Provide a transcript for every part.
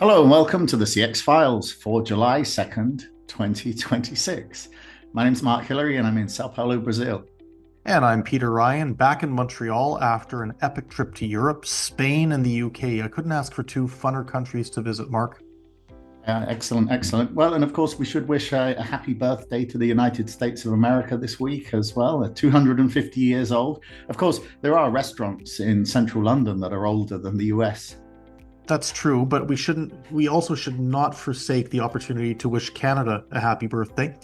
Hello and welcome to the CX Files for July 2nd, 2026. My name is Mark Hillary and I'm in Sao Paulo, Brazil. And I'm Peter Ryan, back in Montreal after an epic trip to Europe, Spain, and the UK. I couldn't ask for two funner countries to visit, Mark. Excellent, excellent. Well, and of course, we should wish a happy birthday to the United States of America this week as well, 250 years old. Of course, there are restaurants in central London that are older than the US. That's true, but we also should not forsake the opportunity to wish Canada a happy birthday.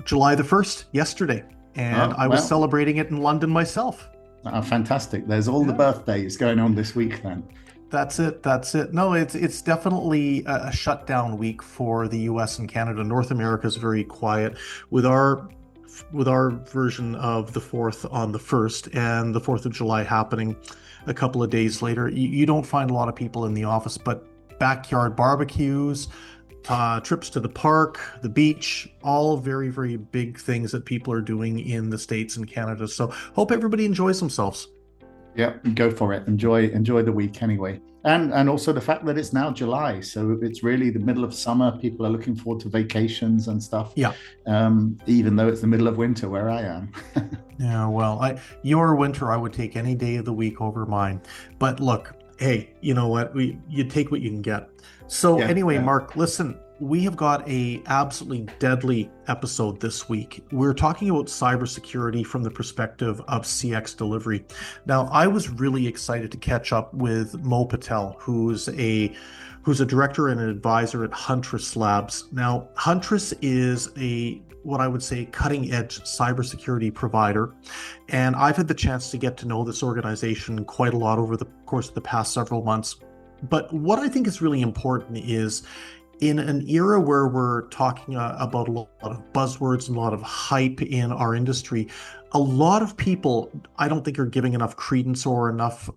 July the 1st, yesterday, and Oh, I was well, celebrating it in London myself. fantastic. There's all the Yeah. birthdays going on this week then. That's it. That's it. No, it's definitely a shutdown week for the US and Canada. North America is very quiet with our version of the 4th on the 1st and the 4th of July happening a couple of days later. You don't find a lot of people in the office, but backyard barbecues, trips to the park, the beach, all very, very big things that people are doing in the States and Canada. So hope everybody enjoys themselves. Yeah, go for it. Enjoy the week anyway. And also the fact that it's now July, so it's really the middle of summer. People are looking forward to vacations and stuff, Yeah. even though it's the middle of winter where I am. Yeah, well, your winter, I would take any day of the week over mine. But look, hey, you know what? You take what you can get. So Yeah, anyway, yeah. Mark, listen, we have got a absolutely deadly episode this week. We're talking about cybersecurity from the perspective of CX delivery. Now, I was really excited to catch up with Mo Patel, who's a director and an advisor at Huntress Labs. Now, Huntress is what I would say cutting edge cybersecurity provider. And I've had the chance to get to know this organization quite a lot over the course of the past several months. But what I think is really important is in an era where we're talking about a lot of buzzwords and a lot of hype in our industry, a lot of people I don't think are giving enough credence or enough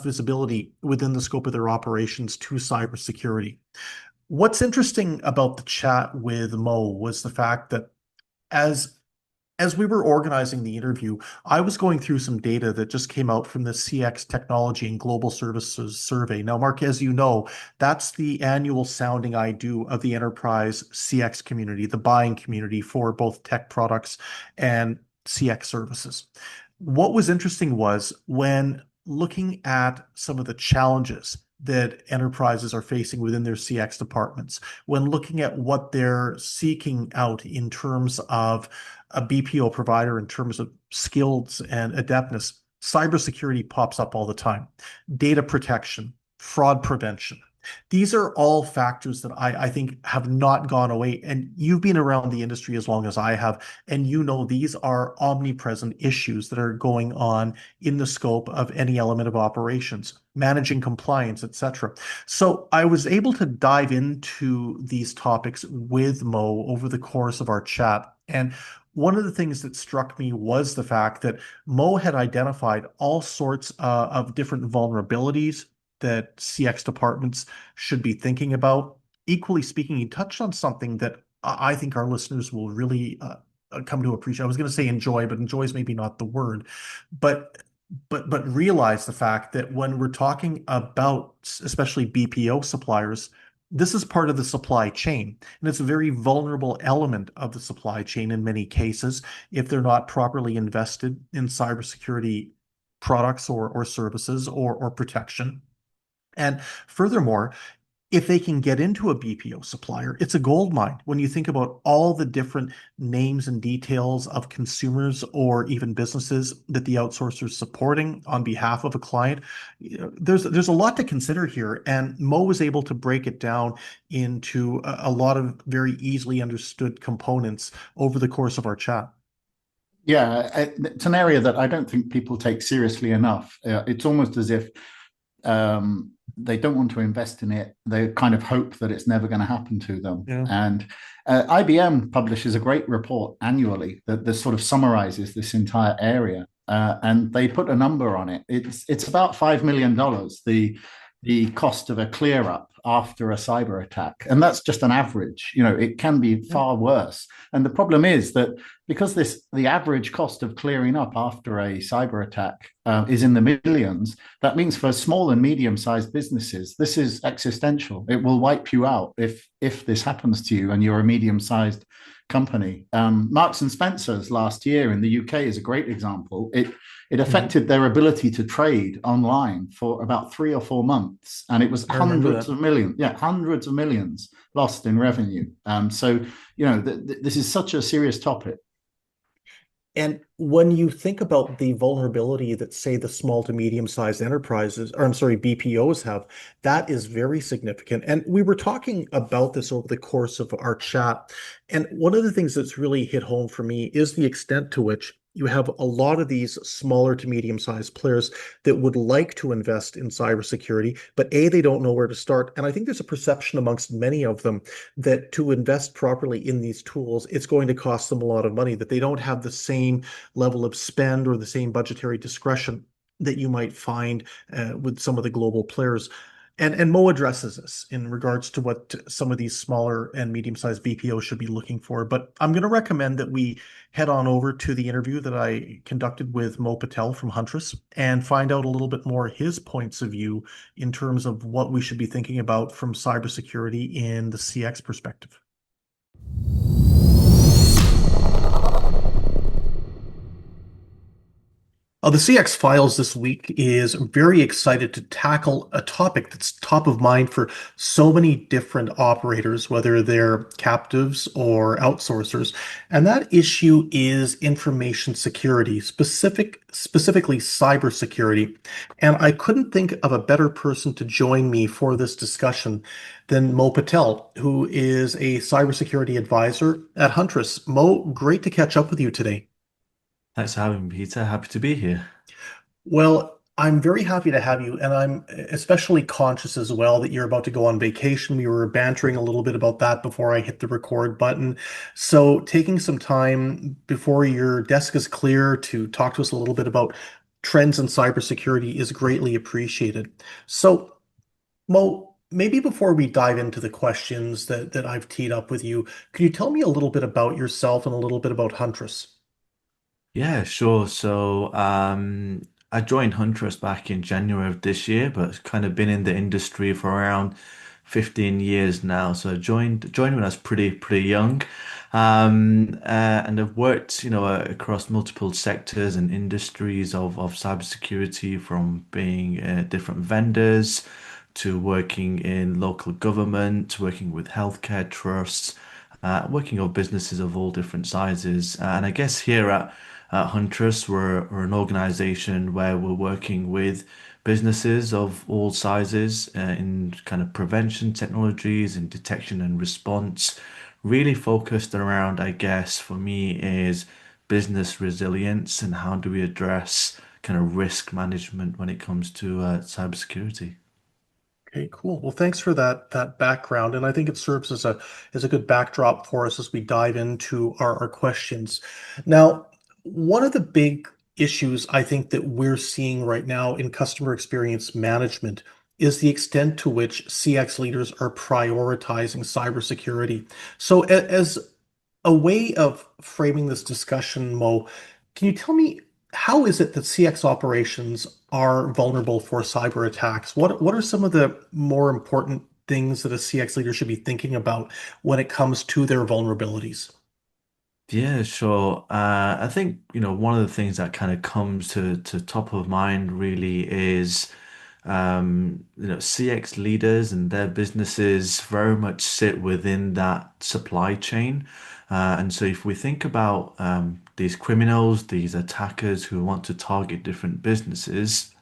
visibility within the scope of their operations to cybersecurity. What's interesting about the chat with Mo was the fact that as as we were organizing the interview, I was going through some data that just came out from the CX Technology and Global Services Survey. Now, Mark, as you know, that's the annual sounding I do of the enterprise CX community, the buying community for both tech products and CX services. What was interesting was when looking at some of the challenges that enterprises are facing within their CX departments, when looking at what they're seeking out in terms of a BPO provider, in terms of skills and adeptness, cybersecurity pops up all the time. Data protection, fraud prevention. These are all factors that I think have not gone away. And you've been around the industry as long as I have, and you know these are omnipresent issues that are going on in the scope of any element of operations, managing compliance, etc. So I was able to dive into these topics with Mo over the course of our chat. And one of the things that struck me was the fact that Mo had identified all sorts of different vulnerabilities that CX departments should be thinking about. Equally speaking, he touched on something that I think our listeners will really come to appreciate. I was going to say enjoy, but enjoy is maybe not the word. But but realize the fact that when we're talking about especially BPO suppliers, this is part of the supply chain, and it's a very vulnerable element of the supply chain in many cases if they're not properly invested in cybersecurity products or services or protection. And furthermore, if they can get into a BPO supplier, it's a gold mine. When you think about all the different names and details of consumers or even businesses that the outsourcer is supporting on behalf of a client, there's a lot to consider here. And Mo was able to break it down into a lot of very easily understood components over the course of our chat. Yeah, it's an area that I don't think people take seriously enough. It's almost as if they don't want to invest in it. They kind of hope that it's never going to happen to them. Yeah. And IBM publishes a great report annually that sort of summarizes this entire area. And they put a number on it. It's about $5 million. the cost of a clear up after a cyber attack. And that's just an average. It can be Yeah. far worse. And the problem is that because the average cost of clearing up after a cyber attack is in the millions, that means for small and medium sized businesses, this is existential. It will wipe you out if this happens to you and you're a medium sized company. Marks and Spencer's last year in the UK is a great example. It Mhm. affected their ability to trade online for about 3 or 4 months, and it was I remember hundreds that. of millions, yeah, hundreds of millions lost in revenue. So this is such a serious topic. And when you think about the vulnerability that, say, the small to medium-sized enterprises, or I'm sorry, BPOs have, that is very significant. And we were talking about this over the course of our chat. And one of the things that's really hit home for me is the extent to which you have a lot of these smaller to medium-sized players that would like to invest in cybersecurity, but A, they don't know where to start. And I think there's a perception amongst many of them that to invest properly in these tools, it's going to cost them a lot of money, that they don't have the same level of spend or the same budgetary discretion that you might find with some of the global players. And Mo addresses this in regards to what some of these smaller and medium-sized BPOs should be looking for. But I'm going to recommend that we head on over to the interview that I conducted with Mo Patel from Huntress and find out a little bit more his points of view in terms of what we should be thinking about from cybersecurity in the CX perspective. The CX Files this week is very excited to tackle a topic that's top of mind for so many different operators, whether they're captives or outsourcers. And that issue is information security, specifically cybersecurity. And I couldn't think of a better person to join me for this discussion than Mo Patel, who is a cybersecurity advisor at Huntress. Mo, great to catch up with you today. Thanks for having me, Peter. Happy to be here. Well, I'm very happy to have you, and I'm especially conscious as well that you're about to go on vacation. We were bantering a little bit about that before I hit the record button. So, taking some time before your desk is clear to talk to us a little bit about trends in cybersecurity is greatly appreciated. So, Mo, maybe before we dive into the questions that I've teed up with you, could you tell me a little bit about yourself and a little bit about Huntress? Yeah, sure. I joined Huntress back in January of this year, but kind of been in the industry for around 15 years now. So I joined when I was pretty young. And I've worked, across multiple sectors and industries of cybersecurity, from being different vendors to working in local government, working with healthcare trusts, working on businesses of all different sizes. And I guess here at Huntress, we're an organization where we're working with businesses of all sizes in kind of prevention technologies and detection and response, really focused around, I guess, for me, is business resilience and how do we address kind of risk management when it comes to cybersecurity. Okay, cool. Well, thanks for that background, and I think it serves as a good backdrop for us as we dive into our questions. Now, one of the big issues I think that we're seeing right now in customer experience management is the extent to which CX leaders are prioritizing cybersecurity. So, as a way of framing this discussion, Mo, can you tell me how is it that CX operations are vulnerable for cyber attacks? What are some of the more important things that a CX leader should be thinking about when it comes to their vulnerabilities? Yeah, sure. I think, one of the things that kind of comes to top of mind really is, CX leaders and their businesses very much sit within that supply chain. And so if we think about these criminals, these attackers who want to target different businesses,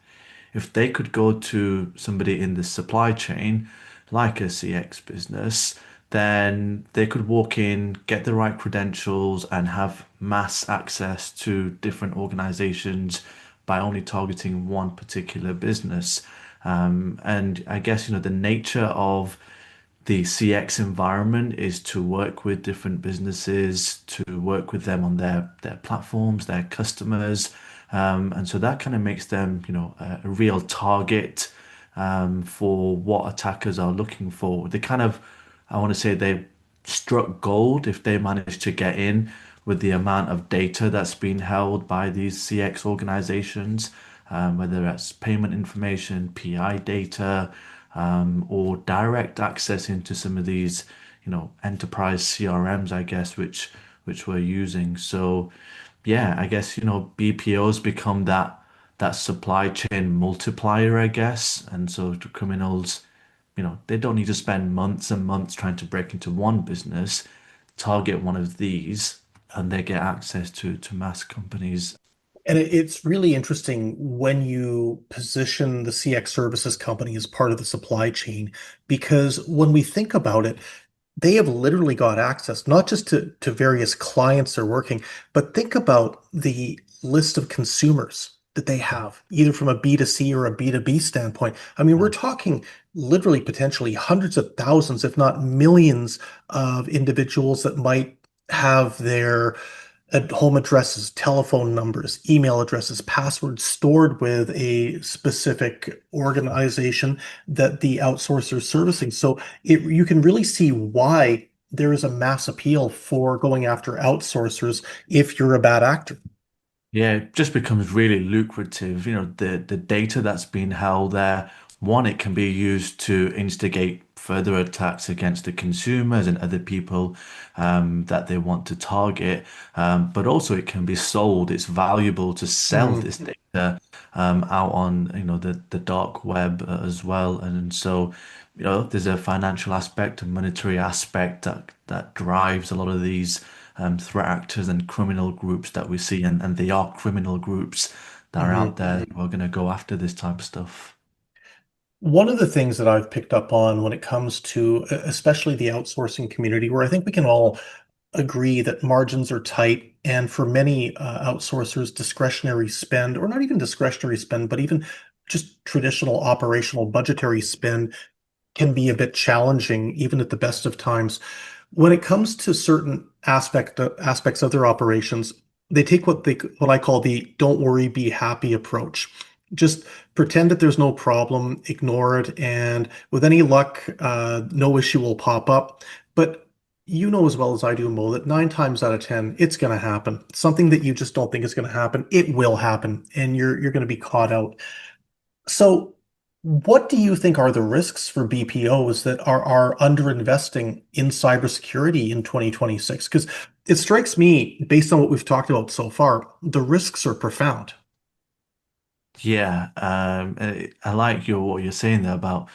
if they could go to somebody in the supply chain, like a CX business, then they could walk in, get the right credentials, and have mass access to different organizations by only targeting one particular business. And I guess, the nature of the CX environment is to work with different businesses, to work with them on their platforms, their customers. And so that kind of makes them, a real target for what attackers are looking for. They kind of, I want to say they struck gold if they managed to get in with the amount of data that's been held by these CX organizations, whether that's payment information, PI data, or direct access into some of these, enterprise CRMs, I guess, which we're using. So, yeah, I guess, BPO's become that supply chain multiplier, I guess. And so the criminals, they don't need to spend months and months trying to break into one business, target one of these, and they get access to mass companies. And it's really interesting when you position the CX services company as part of the supply chain, because when we think about it, they have literally got access not just to various clients they're working, but think about the list of consumers that they have, either from a B2C or a B2B standpoint. I mean, we're talking literally potentially hundreds of thousands, if not millions, of individuals that might have their at home addresses, telephone numbers, email addresses, passwords stored with a specific organization that the outsourcer is servicing. So you can really see why there is a mass appeal for going after outsourcers if you're a bad actor. Yeah, it just becomes really lucrative. The data that's been held there, one, it can be used to instigate further attacks against the consumers and other people that they want to target. But also it can be sold. It's valuable to sell Mm, this data out on, the dark web as well. And so, there's a financial aspect, a monetary aspect that drives a lot of these threat actors and criminal groups that we see, and they are criminal groups that are out mhm. there who are going to go after this type of stuff. One of the things that I've picked up on when it comes to especially the outsourcing community, where I think we can all agree that margins are tight, and for many outsourcers, discretionary spend, or not even discretionary spend, but even just traditional operational budgetary spend can be a bit challenging, even at the best of times. When it comes to certain aspects of their operations, they take what I call the "don't worry, be happy" approach. Just pretend that there's no problem, ignore it, and with any luck, no issue will pop up. But you know as well as I do, Mo, that 9 times out of 10, it's going to happen. Something that you just don't think is going to happen, it will happen, and you're going to be caught out. So, what do you think are the risks for BPOs that are underinvesting in cybersecurity in 2026? Because it strikes me, based on what we've talked about so far, the risks are profound. Yeah, I like what you're saying there about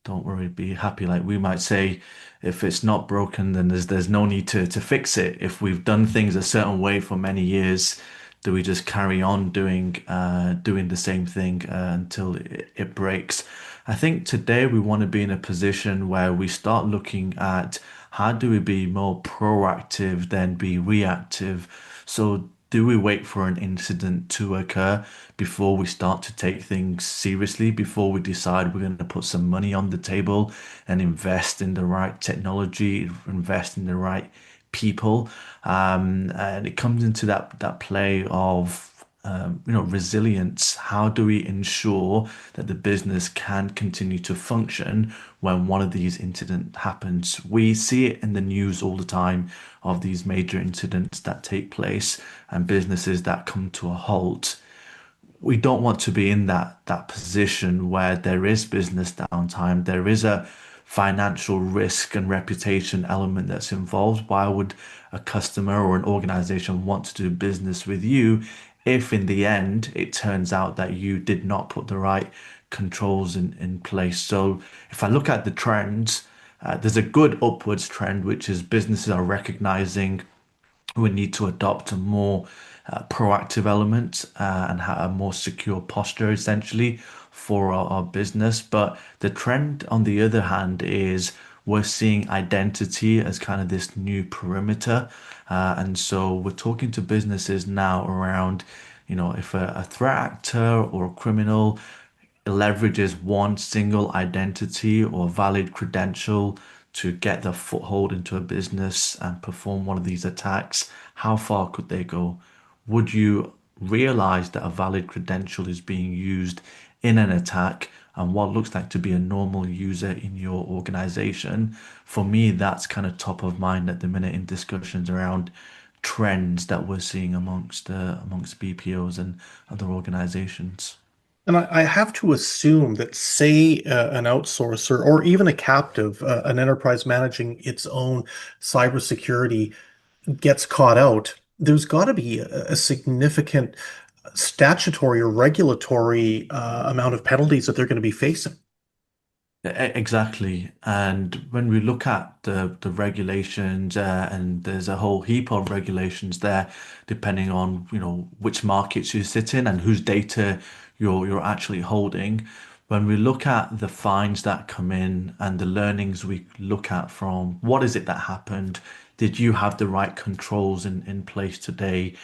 don't worry, be happy. Like we might say, if it's not broken, then there's no need to fix it. If we've done things a certain way for many years, do we just carry on doing the same thing until it breaks? I think today we want to be in a position where we start looking at how do we be more proactive than be reactive. So do we wait for an incident to occur before we start to take things seriously, before we decide we're going to put some money on the table and invest in the right technology, invest in the right people? And it comes into that play of resilience. How do we ensure that the business can continue to function when one of these incidents happens? We see it in the news all the time of these major incidents that take place and businesses that come to a halt. We don't want to be in that position where there is business downtime, there is a financial risk and reputation element that's involved. Why would a customer or an organization want to do business with you if in the end it turns out that you did not put the right controls in place? So if I look at the trends, there's a good upwards trend, which is businesses are recognizing we need to adopt a more proactive element and have a more secure posture essentially for our business. But the trend, on the other hand, is we're seeing identity as kind of this new perimeter. And so we're talking to businesses now around, if a threat actor or a criminal leverages one single identity or valid credential to get their foothold into a business and perform one of these attacks, how far could they go? Would you realize that a valid credential is being used in an attack and what looks like to be a normal user in your organization. For me, that's kind of top of mind at the minute in discussions around trends that we're seeing amongst BPOs and other organizations. And I have to assume that, say, an outsourcer or even a captive, an enterprise managing its own cybersecurity gets caught out, there's got to be a significant statutory or regulatory amount of penalties that they're going to be facing. Exactly. And when we look at the regulations, and there's a whole heap of regulations there, depending on, which markets you sit in and whose data you're actually holding. When we look at the fines that come in and the learnings we look at from what is it that happened? Did you have the right controls in place today?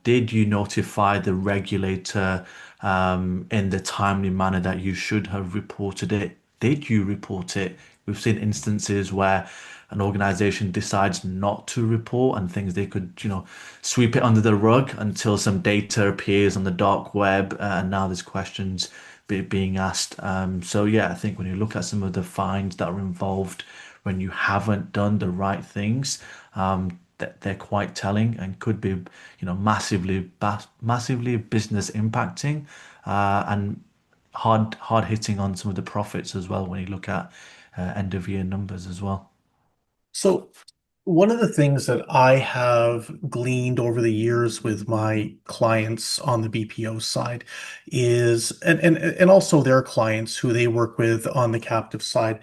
Did you notify the regulator in the timely manner that you should have reported it? Did you report it? We've seen instances where an organization decides not to report and things they could, sweep it under the rug until some data appears on the dark web, and now there's questions being asked. So yeah, I think when you look at some of the fines that are involved when you haven't done the right things, that they're quite telling and could be, massively business impacting, and hard hitting on some of the profits as well when you look at end of year numbers as well. So, one of the things that I have gleaned over the years with my clients on the BPO side is, and also their clients who they work with on the captive side,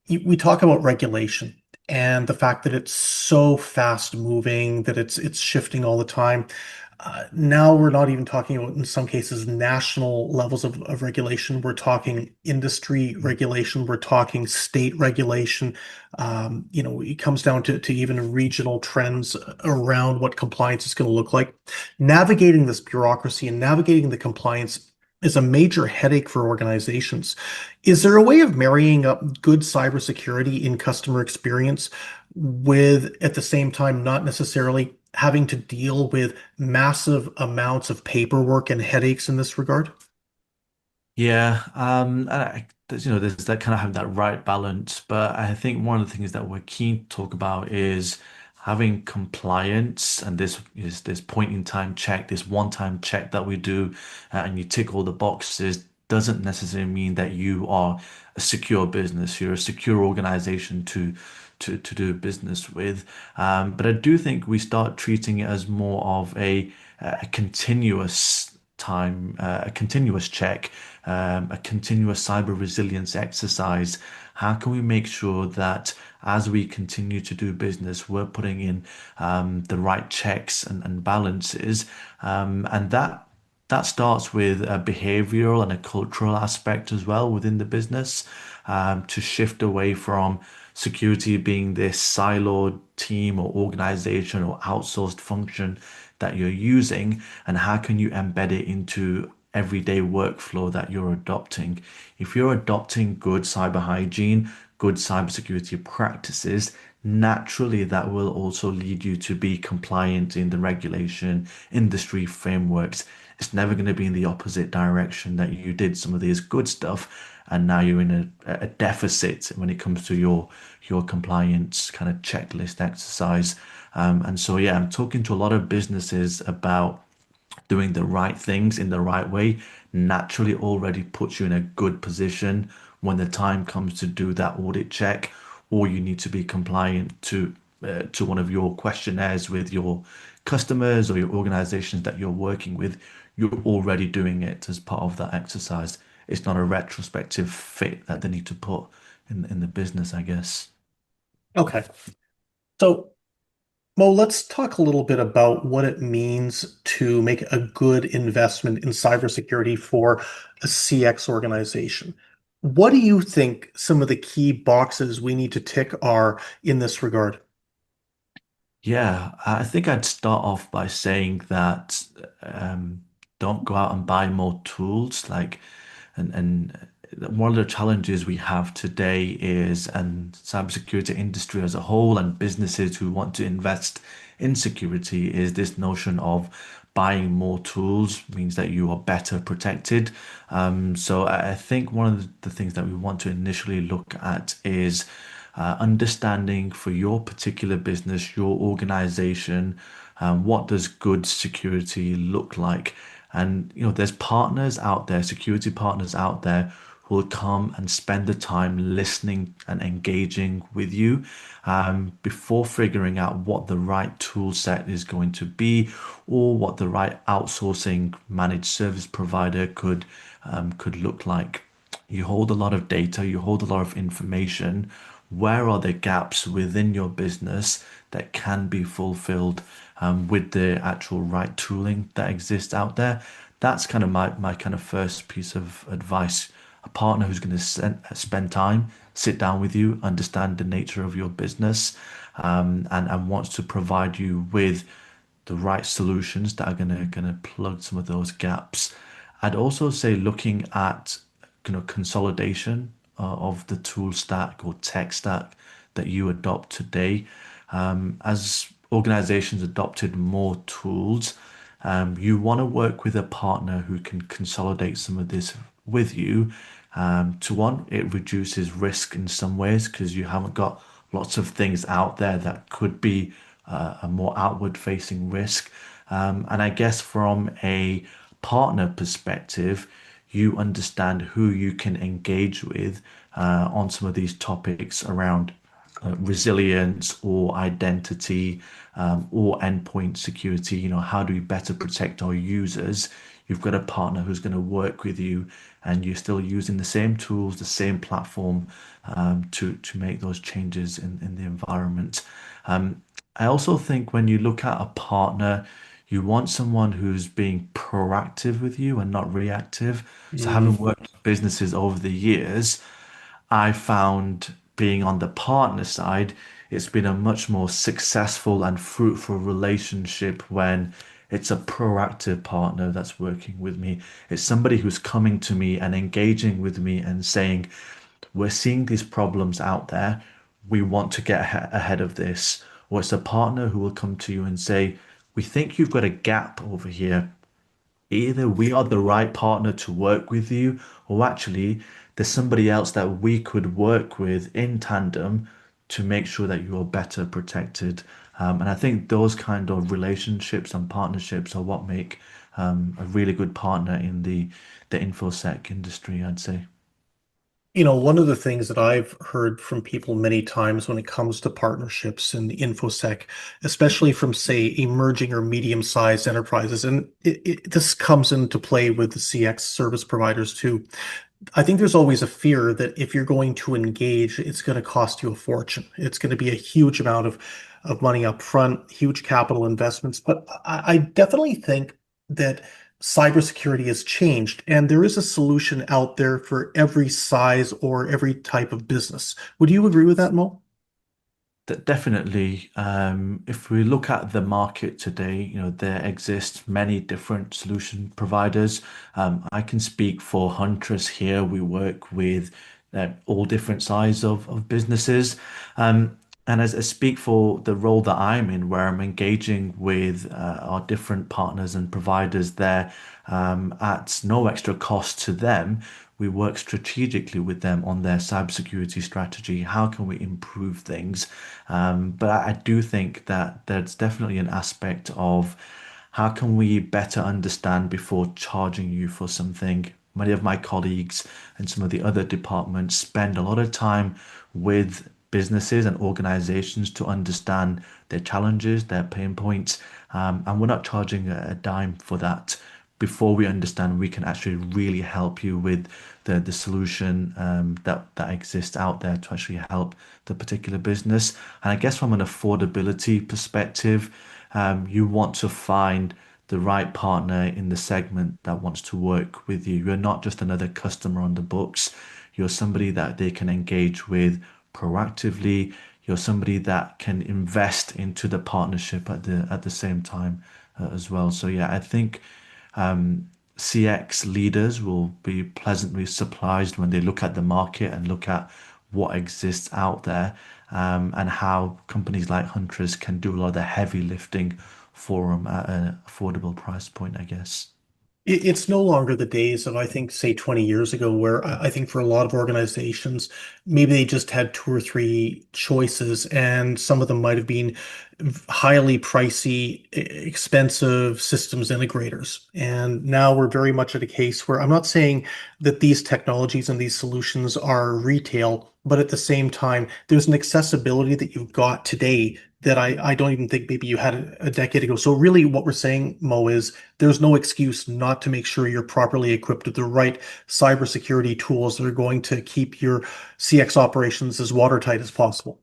we talk about regulation and the fact that it's so fast moving, that it's shifting all the time. Now we're not even talking about, in some cases, national levels of regulation. We're talking industry regulation. We're talking state regulation. It comes down to even regional trends around what compliance is going to look like. Navigating this bureaucracy and navigating the compliance is a major headache for organizations. Is there a way of marrying up good cybersecurity in customer experience with, at the same time, not necessarily having to deal with massive amounts of paperwork and headaches in this regard? Yeah, and there's that kind of have that right balance. But I think one of the things that we're keen to talk about is having compliance, and this is this point in time check, this one time check that we do, and you tick all the boxes, doesn't necessarily mean that you are a secure business. You're a secure organization to do business with. But I do think we start treating it as more of a continuous time, a continuous check, a continuous cyber resilience exercise. How can we make sure that as we continue to do business, we're putting in the right checks and balances, and that starts with a behavioral and a cultural aspect as well within the business, to shift away from security being this siloed team or organization or outsourced function that you're using, and how can you embed it into everyday workflow that you're adopting. If you're adopting good cyber hygiene, good cybersecurity practices, naturally that will also lead you to be compliant in the regulation, industry frameworks. It's never going to be in the opposite direction that you did some of these good stuff and now you're in a deficit when it comes to your compliance kind of checklist exercise. And so yeah, I'm talking to a lot of businesses about doing the right things in the right way naturally already puts you in a good position when the time comes to do that audit check, or you need to be compliant to one of your questionnaires with your customers or your organizations that you're working with. You're already doing it as part of that exercise. It's not a retrospective fit that they need to put in the business, I guess. Okay. So, Mo, let's talk a little bit about what it means to make a good investment in cybersecurity for a CX organization. What do you think some of the key boxes we need to tick are in this regard? Yeah, I think I'd start off by saying that, don't go out and buy more tools. And one of the challenges we have today is, and cybersecurity industry as a whole, and businesses who want to invest in security, is this notion of buying more tools means that you are better protected. So I think one of the things that we want to initially look at is understanding for your particular business, your organization, what does good security look like? And there's partners out there, security partners out there who will come and spend the time listening and engaging with you before figuring out what the right tool set is going to be or what the right outsourcing managed service provider could look like. You hold a lot of data, you hold a lot of information. Where are the gaps within your business that can be fulfilled with the actual right tooling that exists out there? That's kind of my kind of first piece of advice. A partner who's going to spend time, sit down with you, understand the nature of your business, and wants to provide you with the right solutions that are gonna plug some of those gaps. I'd also say looking at consolidation of the tool stack or tech stack that you adopt today. As organizations adopted more tools, you want to work with a partner who can consolidate some of this with you. To one, it reduces risk in some ways because you haven't got lots of things out there that could be a more outward facing risk. And I guess from a partner perspective, you understand who you can engage with on some of these topics around resilience or identity or endpoint security. How do we better protect our users? You've got a partner who's going to work with you, and you're still using the same tools, the same platform to make those changes in the environment. I also think when you look at a partner, you want someone who's being proactive with you and not reactive. So having worked with businesses over the years, I found being on the partner side, it's been a much more successful and fruitful relationship when it's a proactive partner that's working with me. It's somebody who's coming to me and engaging with me and saying, we're seeing these problems out there. We want to get ahead of this. Or it's a partner who will come to you and say, we think you've got a gap over here. Either we are the right partner to work with you, or actually there's somebody else that we could work with in tandem to make sure that you are better protected. And I think those kind of relationships and partnerships are what make a really good partner in the infosec industry, I'd say. One of the things that I've heard from people many times when it comes to partnerships in the InfoSec, especially from, say, emerging or medium-sized enterprises, and this comes into play with the CX service providers too. I think there's always a fear that if you're going to engage, it's going to cost you a fortune. It's going to be a huge amount of money up front, huge capital investments. But I definitely think that cybersecurity has changed, and there is a solution out there for every size or every type of business. Would you agree with that, Mo? Definitely. If we look at the market today, there exist many different solution providers. I can speak for Huntress here. We work with all different sizes of businesses. And as I speak for the role that I'm in, where I'm engaging with our different partners and providers there at no extra cost to them, we work strategically with them on their cybersecurity strategy. How can we improve things? But I do think that there's definitely an aspect of how can we better understand before charging you for something. Many of my colleagues and some of the other departments spend a lot of time with businesses and organizations to understand their challenges, their pain points, and we're not charging a dime for that. Before we understand, we can actually really help you with the solution that exists out there to actually help the particular business. And I guess from an affordability perspective, you want to find the right partner in the segment that wants to work with you. You're not just another customer on the books. You're somebody that they can engage with proactively. You're somebody that can invest into the partnership at the same time as well. So yeah, I think CX leaders will be pleasantly surprised when they look at the market and look at what exists out there, and how companies like Huntress can do a lot of the heavy lifting for them at an affordable price point, I guess. It's no longer the days of, I think, say 20 years ago, where I think for a lot of organizations, maybe they just had two or three choices, and some of them might have been highly pricey, expensive systems integrators. And now we're very much at a case where I'm not saying that these technologies and these solutions are retail, but at the same time, there's an accessibility that you've got today that I don't even think maybe you had a decade ago. So really what we're saying, Mo, is there's no excuse not to make sure you're properly equipped with the right cybersecurity tools that are going to keep your CX operations as watertight as possible.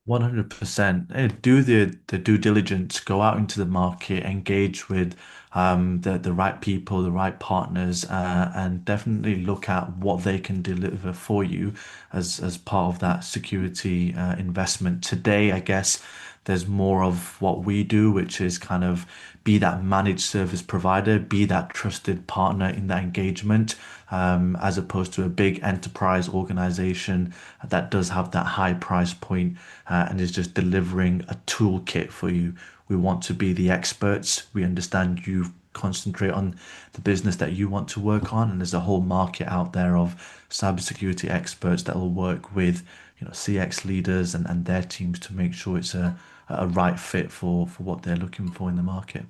100%. Do the due diligence, go out into the market, engage with the right people, the right partners, and definitely look at what they can deliver for you as part of that security investment. Today, I guess there's more of what we do, which is kind of be that managed service provider, be that trusted partner in that engagement, as opposed to a big enterprise organization that does have that high price point and is just delivering a toolkit for you. We want to be the experts. We understand you concentrate on the business that you want to work on, and there's a whole market out there of cybersecurity experts that will work with CX leaders and their teams to make sure it's a right fit for what they're looking for in the market.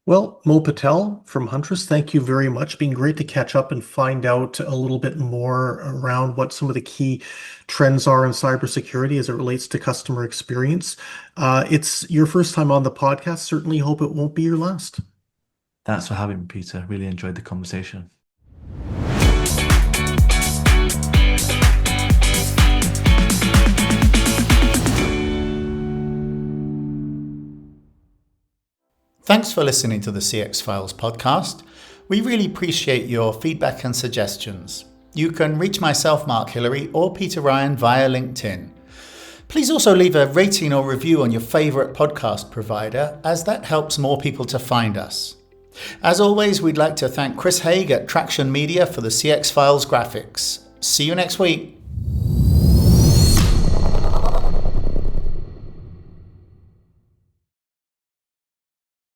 Well, Mo Patel from Huntress, thank you very much. Been great to catch up and find out a little bit more around what some of the key trends are in cybersecurity as it relates to customer experience. It's your first time on the podcast. Certainly hope it won't be your last. Thanks for having me, Peter. Really enjoyed the conversation. Thanks for listening to the CX Files podcast. We really appreciate your feedback and suggestions. You can reach myself, Mark Hillary, or Peter Ryan via LinkedIn. Please also leave a rating or review on your favourite podcast provider, as that helps more people to find us. As always, we'd like to thank Chris Haig at Traction Media for the CX Files graphics. See you next week.